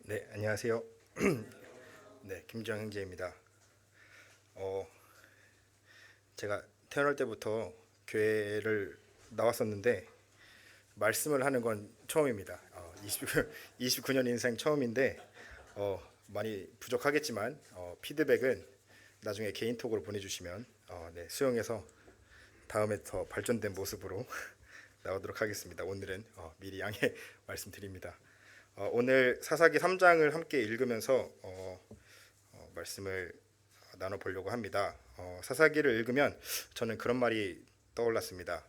네, 안녕하세요. 네, 김주영 형제입니다. 어, 제가 태어날 때부터 교회를 나왔었는데 말씀을 하는 건 처음입니다. 29년 인생 처음인데 많이 부족하겠지만 피드백은 나중에 개인톡으로 보내주시면 네, 수용해서 다음에 더 발전된 모습으로 나오도록 하겠습니다. 오늘은 미리 양해 말씀드립니다. 오늘 사사기 3장을 함께 읽으면서 말씀을 나눠보려고 합니다. 사사기를 읽으면 저는 그런 말이 떠올랐습니다.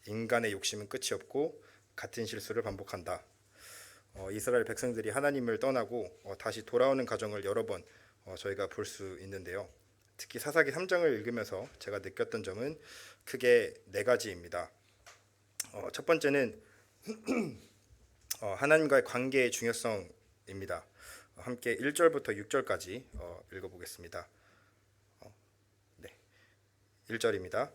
인간의 욕심은 끝이 없고 같은 실수를 반복한다. 이스라엘 백성들이 하나님을 떠나고 다시 돌아오는 과정을 여러 번 저희가 볼 수 있는데요. 특히 사사기 3장을 읽으면서 제가 느꼈던 점은 크게 네 가지입니다. 첫 번째는 하나님과의 관계의 중요성입니다. 함께 1절부터 6절까지 읽어보겠습니다. 네, 1절입니다.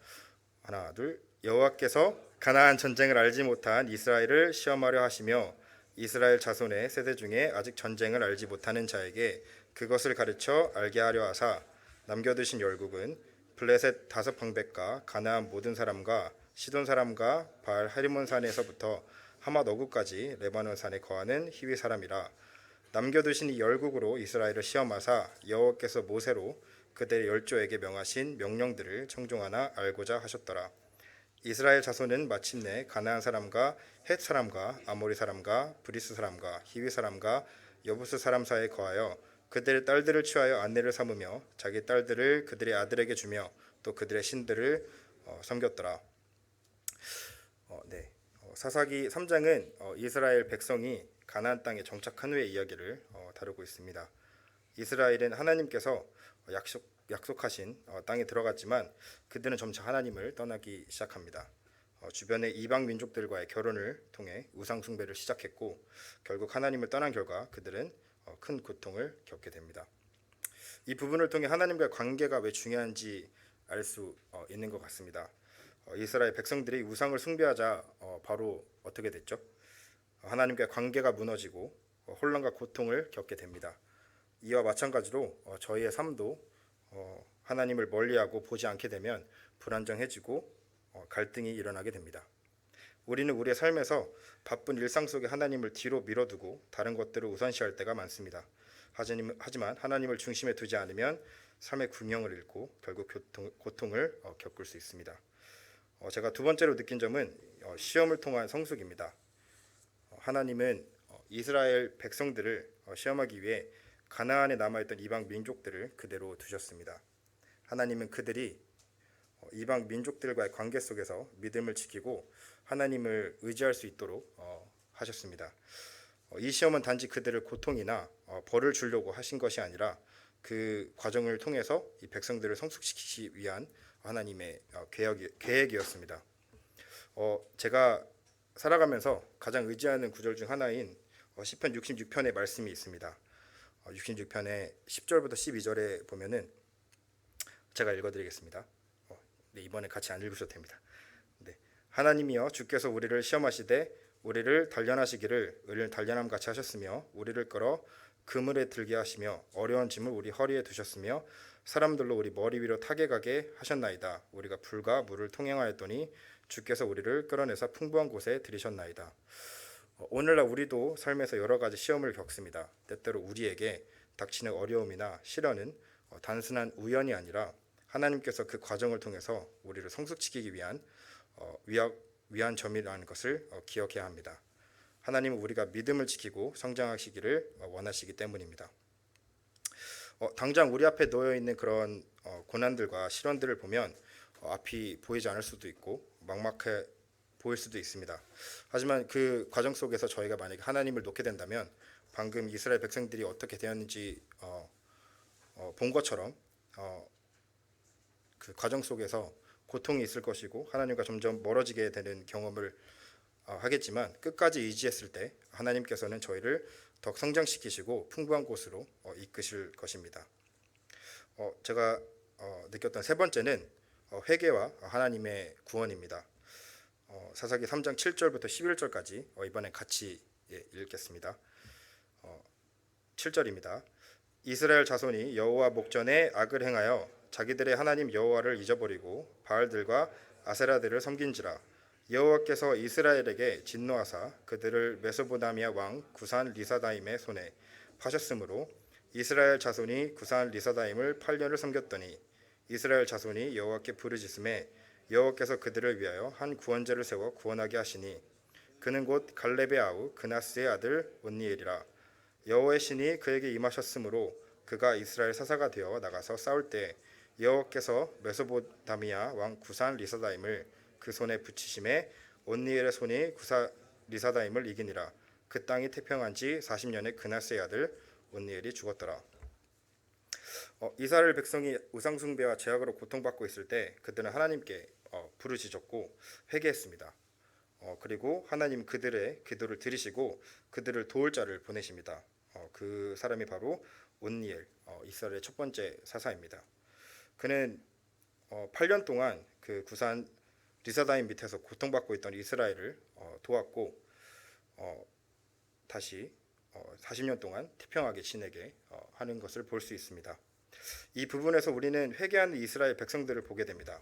하나, 둘. 여호와께서 가나안 전쟁을 알지 못한 이스라엘을 시험하려 하시며 이스라엘 자손의 세대 중에 아직 전쟁을 알지 못하는 자에게 그것을 가르쳐 알게 하려 하사 남겨두신 열국은 블레셋 다섯 방백과 가나안 모든 사람과 시돈 사람과 바알 하리몬 산에서부터 하맛 어구까지 레바논 산에 거하는 히위 사람이라. 남겨두신 이 열국으로 이스라엘을 시험하사 여호와께서 모세로 그들의 열조에게 명하신 명령들을 청종하나 알고자 하셨더라. 이스라엘 자손은 마침내 가나안 사람과 헷 사람과 아모리 사람과 브리스 사람과 히위 사람과 여부스 사람 사이에 거하여 그들의 딸들을 취하여 아내를 삼으며 자기 딸들을 그들의 아들에게 주며 또 그들의 신들을 섬겼더라. 네. 사사기 3장은 이스라엘 백성이 가나안 땅에 정착한 후의 이야기를 다루고 있습니다. 이스라엘은 하나님께서 약속하신 땅에 들어갔지만 그들은 점차 하나님을 떠나기 시작합니다. 주변의 이방 민족들과의 결혼을 통해 우상 숭배를 시작했고 결국 하나님을 떠난 결과 그들은 큰 고통을 겪게 됩니다. 이 부분을 통해 하나님과의 관계가 왜 중요한지 알 수 있는 것 같습니다. 이스라엘 백성들이 우상을 숭배하자 바로 어떻게 됐죠? 하나님과의 관계가 무너지고 혼란과 고통을 겪게 됩니다. 이와 마찬가지로 저희의 삶도 하나님을 멀리하고 보지 않게 되면 불안정해지고 갈등이 일어나게 됩니다. 우리는 우리의 삶에서 바쁜 일상 속에 하나님을 뒤로 밀어두고 다른 것들을 우선시할 때가 많습니다. 하지만 하나님을 중심에 두지 않으면 삶의 균형을 잃고 결국 고통을 겪을 수 있습니다. 제가 두 번째로 느낀 점은 시험을 통한 성숙입니다. 하나님은 이스라엘 백성들을 시험하기 위해 가나안에 남아있던 이방 민족들을 그대로 두셨습니다. 하나님은 그들이 이방 민족들과의 관계 속에서 믿음을 지키고 하나님을 의지할 수 있도록 하셨습니다. 이 시험은 단지 그들을 고통이나 벌을 주려고 하신 것이 아니라 그 과정을 통해서 이 백성들을 성숙시키기 위한 하나님의 계획이었습니다. 제가 살아가면서 가장 의지하는 구절 중 하나인 시편 66편의 말씀이 있습니다. 66편의 10절부터 12절에 보면은 제가 읽어드리겠습니다. 네, 이번에 같이 안 읽으셔도 됩니다. 네. 하나님이여 주께서 우리를 시험하시되 우리를 단련하시기를 의를 단련함 같이 하셨으며 우리를 끌어 그물에 들게 하시며 어려운 짐을 우리 허리에 두셨으며 사람들로 우리 머리 위로 타게 가게 하셨나이다. 우리가 불과 물을 통행하였더니 주께서 우리를 끌어내사 풍부한 곳에 들이셨나이다. 오늘날 우리도 삶에서 여러 가지 시험을 겪습니다. 때때로 우리에게 닥치는 어려움이나 시련은 단순한 우연이 아니라 하나님께서 그 과정을 통해서 우리를 성숙시키기 위한 위한 점이라는 것을 기억해야 합니다. 하나님은 우리가 믿음을 지키고 성장하시기를 원하시기 때문입니다. 당장 우리 앞에 놓여 있는 그런 고난들과 시련들을 보면 앞이 보이지 않을 수도 있고 막막해 보일 수도 있습니다. 하지만 그 과정 속에서 저희가 만약에 하나님을 놓게 된다면 방금 이스라엘 백성들이 어떻게 되었는지 본 것처럼 그 과정 속에서 고통이 있을 것이고 하나님과 점점 멀어지게 되는 경험을 하겠지만 끝까지 의지했을 때 하나님께서는 저희를 더 성장시키시고 풍부한 곳으로 이끄실 것입니다. 제가 느꼈던 세 번째는 회개와 하나님의 구원입니다. 사사기 3장 7절부터 11절까지 이번엔 같이 읽겠습니다. 7절입니다. 이스라엘 자손이 여호와 목전에 악을 행하여 자기들의 하나님 여호와를 잊어버리고 바알들과 아세라들을 섬긴지라. 여호와께서 이스라엘에게 진노하사 그들을 메소포다미아 왕 구산 리사다임의 손에 파셨으므로 이스라엘 자손이 구산 리사다임을 8년을 섬겼더니 이스라엘 자손이 여호와께 부르짖음에 여호와께서 그들을 위하여 한 구원자를 세워 구원하게 하시니 그는 곧 갈렙의 아우 그나스의 아들 온니엘이라. 여호와의 신이 그에게 임하셨으므로 그가 이스라엘 사사가 되어 나가서 싸울 때 여호와께서 메소포다미아 왕 구산 리사다임을 그 손에 붙이심에 온니엘의 손이 구산 리사다임을 이기니라. 그 땅이 태평한 지 40년에 그나스의 아들 온니엘이 죽었더라. 이스라엘 백성이 우상 숭배와 죄악으로 고통받고 있을 때 그들은 하나님께 부르짖었고 회개했습니다. 그리고 하나님 그들의 기도를 들으시고 그들을 도울 자를 보내십니다. 그 사람이 바로 온니엘, 이스라엘의 첫 번째 사사입니다. 그는 8년 동안 그 구산 리사다임 밑에서 고통받고 있던 이스라엘을 도왔고 다시 40년 동안 태평하게 지내게 하는 것을 볼 수 있습니다. 이 부분에서 우리는 회개하는 이스라엘 백성들을 보게 됩니다.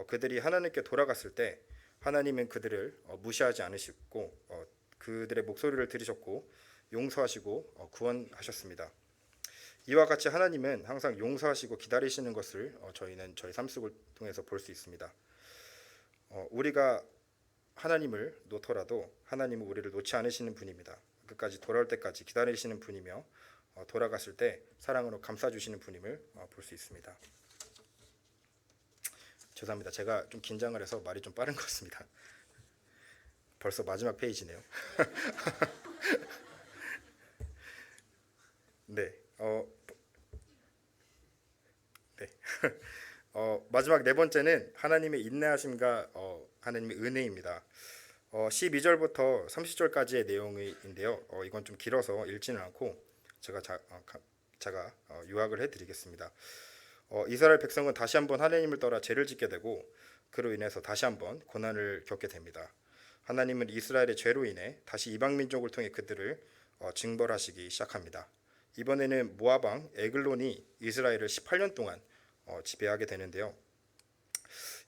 그들이 하나님께 돌아갔을 때 하나님은 그들을 무시하지 않으시고 그들의 목소리를 들으셨고 용서하시고 구원하셨습니다. 이와 같이 하나님은 항상 용서하시고 기다리시는 것을 저희는 저희 삶 속을 통해서 볼 수 있습니다. 우리가 하나님을 놓더라도 하나님은 우리를 놓지 않으시는 분입니다. 끝까지 돌아올 때까지 기다리시는 분이며 돌아갔을 때 사랑으로 감싸주시는 분임을 볼 수 있습니다. 죄송합니다. 제가 좀 긴장을 해서 말이 좀 빠른 것 같습니다. 벌써 마지막 페이지네요. 네, 네. 마지막 네 번째는 하나님의 인내하심과 하나님의 은혜입니다. 12절부터 30절까지의 내용인데요. 이건 좀 길어서 읽지는 않고 제가 요약을 해드리겠습니다. 이스라엘 백성은 다시 한번 하나님을 떠나 죄를 짓게 되고 그로 인해서 다시 한번 고난을 겪게 됩니다. 하나님은 이스라엘의 죄로 인해 다시 이방 민족을 통해 그들을 징벌하시기 시작합니다. 이번에는 모압 왕 에글론이 이스라엘을 18년 동안 지배하게 되는데요.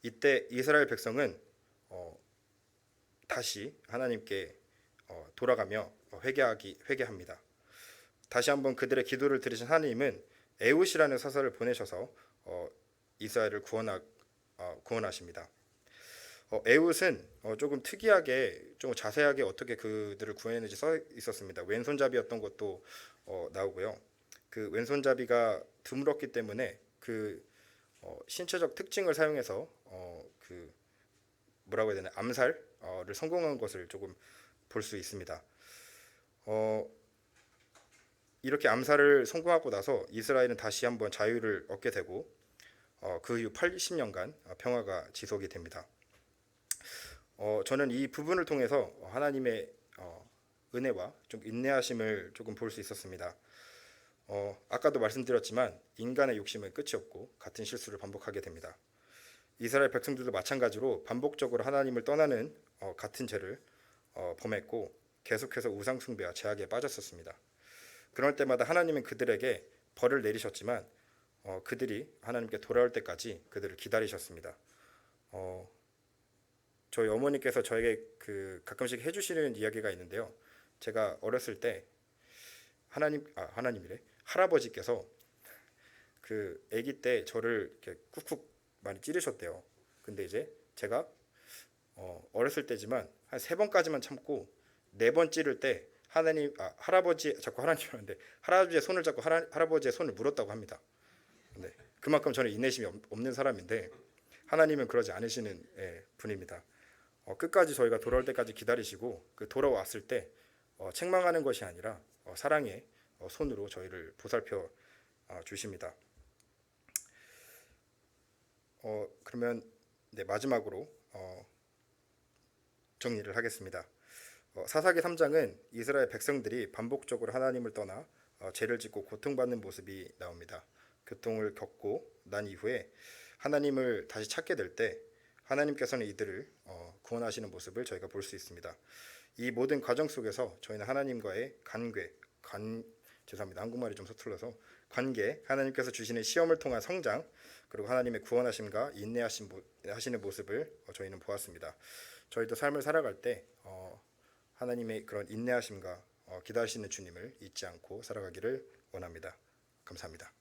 이때 이스라엘 백성은 다시 하나님께 돌아가며 회개합니다. 다시 한번 그들의 기도를 들으신 하나님은 에훗이라는 사사를 보내셔서 이스라엘을 구원하십니다. 에훗은 조금 특이하게 좀 자세하게 어떻게 그들을 구원했는지 써 있었습니다. 왼손잡이였던 것도 나오고요. 그 왼손잡이가 드물었기 때문에 그 신체적 특징을 사용해서 그 뭐라고 해야 되나 암살을 성공한 것을 조금 볼 수 있습니다. 이렇게 암살을 성공하고 나서 이스라엘은 다시 한번 자유를 얻게 되고 그 이후 80년간 평화가 지속이 됩니다. 저는 이 부분을 통해서 하나님의 은혜와 좀 인내하심을 조금 볼 수 있었습니다. 아까도 말씀드렸지만 인간의 욕심은 끝이 없고 같은 실수를 반복하게 됩니다. 이스라엘 백성들도 마찬가지로 반복적으로 하나님을 떠나는 같은 죄를 범했고 계속해서 우상 숭배와 죄악에 빠졌었습니다. 그럴 때마다 하나님은 그들에게 벌을 내리셨지만 그들이 하나님께 돌아올 때까지 그들을 기다리셨습니다. 저희 어머니께서 저에게 가끔씩 해주시는 이야기가 있는데요. 제가 어렸을 때 하나님이래 할아버지께서 그 아기 때 저를 이렇게 쿡쿡 많이 찌르셨대요. 근데 이제 제가 어렸을 때지만 한 3번까지만 참고 4번 찌를 때 할아버지 자꾸 하나님이었는데 할아버지의 손을 잡고 할아버지의 손을 물었다고 합니다. 네, 그만큼 저는 인내심이 없는 사람인데 하나님은 그러지 않으시는 분입니다. 끝까지 저희가 돌아올 때까지 기다리시고 그 돌아왔을 때 책망하는 것이 아니라 사랑의 손으로 저희를 보살펴 주십니다. 그러면 마지막으로 정리를 하겠습니다. 사사기 3장은 이스라엘 백성들이 반복적으로 하나님을 떠나 죄를 짓고 고통받는 모습이 나옵니다. 고통을 겪고 난 이후에 하나님을 다시 찾게 될 때 하나님께서는 이들을 구원하시는 모습을 저희가 볼 수 있습니다. 이 모든 과정 속에서 저희는 하나님과의 죄송합니다. 한국말이 좀 서툴러서 관계, 하나님께서 주시는 시험을 통한 성장, 그리고 하나님의 구원하심과 인내하시는 모습을 저희는 보았습니다. 저희도 삶을 살아갈 때 하나님의 그런 인내하심과 기다리시는 주님을 잊지 않고 살아가기를 원합니다. 감사합니다.